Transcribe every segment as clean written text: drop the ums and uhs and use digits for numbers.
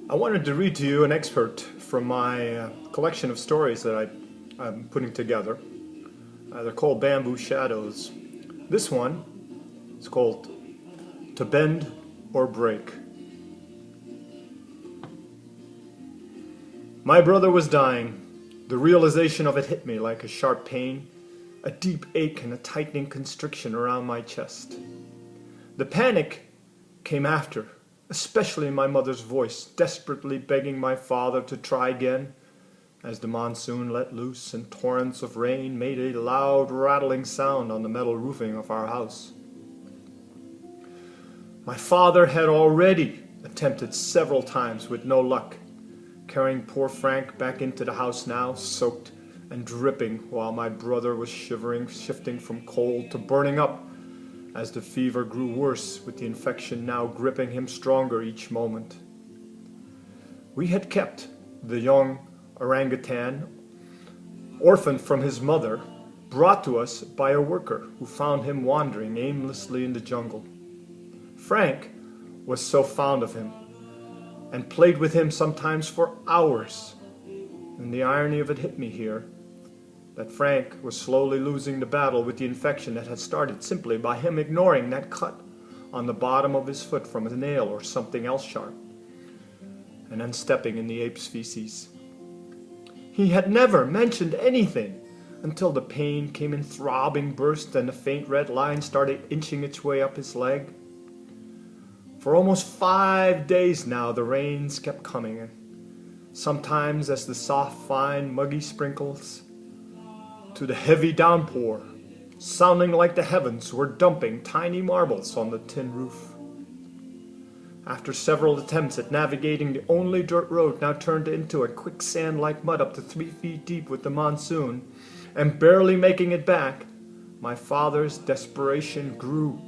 I wanted to read to you an excerpt from my collection of stories that I'm putting together. They're called Bamboo Shadows. This one is called To Bend or Break. My brother was dying. The realization of it hit me like a sharp pain, a deep ache and a tightening constriction around my chest. The panic came after, especially my mother's voice, desperately begging my father to try again, as the monsoon let loose and torrents of rain made a loud rattling sound on the metal roofing of our house. My father had already attempted several times with no luck, carrying poor Frank back into the house now, soaked and dripping, while my brother was shivering, shifting from cold to burning up, as the fever grew worse, with the infection now gripping him stronger each moment. We had kept the young orangutan, orphaned from his mother, brought to us by a worker who found him wandering aimlessly in the jungle. Frank was so fond of him, and played with him sometimes for hours. And the irony of it hit me here, that Frank was slowly losing the battle with the infection that had started simply by him ignoring that cut on the bottom of his foot from a nail or something else sharp, and then stepping in the ape's feces. He had never mentioned anything until the pain came in throbbing bursts and the faint red line started inching its way up his leg. For almost 5 days now the rains kept coming, sometimes as the soft, fine, muggy sprinkles, to the heavy downpour, sounding like the heavens were dumping tiny marbles on the tin roof. After several attempts at navigating the only dirt road now turned into a quicksand-like mud up to 3 feet deep with the monsoon, and barely making it back, my father's desperation grew.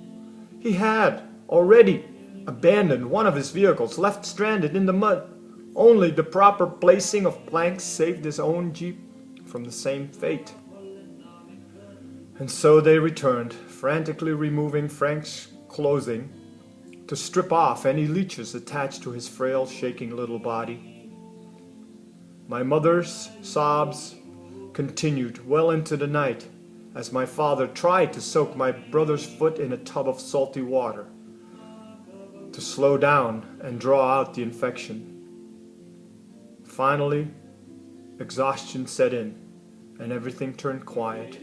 He had already abandoned one of his vehicles, left stranded in the mud. Only the proper placing of planks saved his own Jeep from the same fate. And so they returned, frantically removing Frank's clothing to strip off any leeches attached to his frail, shaking little body. My mother's sobs continued well into the night as my father tried to soak my brother's foot in a tub of salty water to slow down and draw out the infection. Finally, exhaustion set in and everything turned quiet.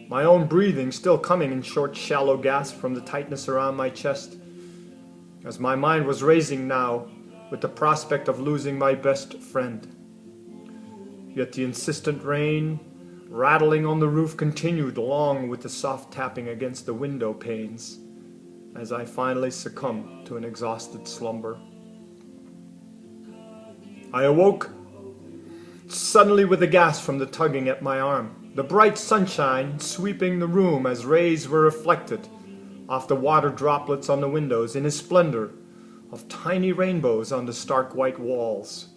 My own breathing still coming in short, shallow gasps from the tightness around my chest, as my mind was racing now with the prospect of losing my best friend. Yet the insistent rain rattling on the roof continued along with the soft tapping against the window panes as I finally succumbed to an exhausted slumber. I awoke suddenly with a gasp from the tugging at my arm, the bright sunshine sweeping the room as rays were reflected off the water droplets on the windows in a splendor of tiny rainbows on the stark white walls.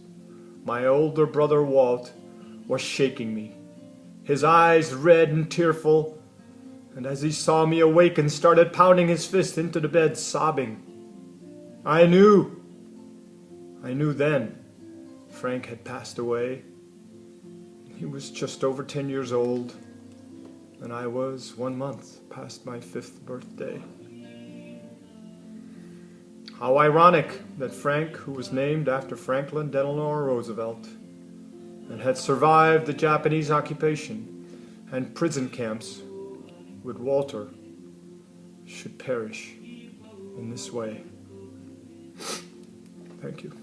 My older brother Walt was shaking me, his eyes red and tearful, and as he saw me awaken started pounding his fist into the bed, sobbing. I knew then Frank had passed away. He was just over 10 years old, and I was 1 month past my 5th birthday. How ironic that Frank, who was named after Franklin Delano Roosevelt, and had survived the Japanese occupation and prison camps with Walter, should perish in this way. Thank you.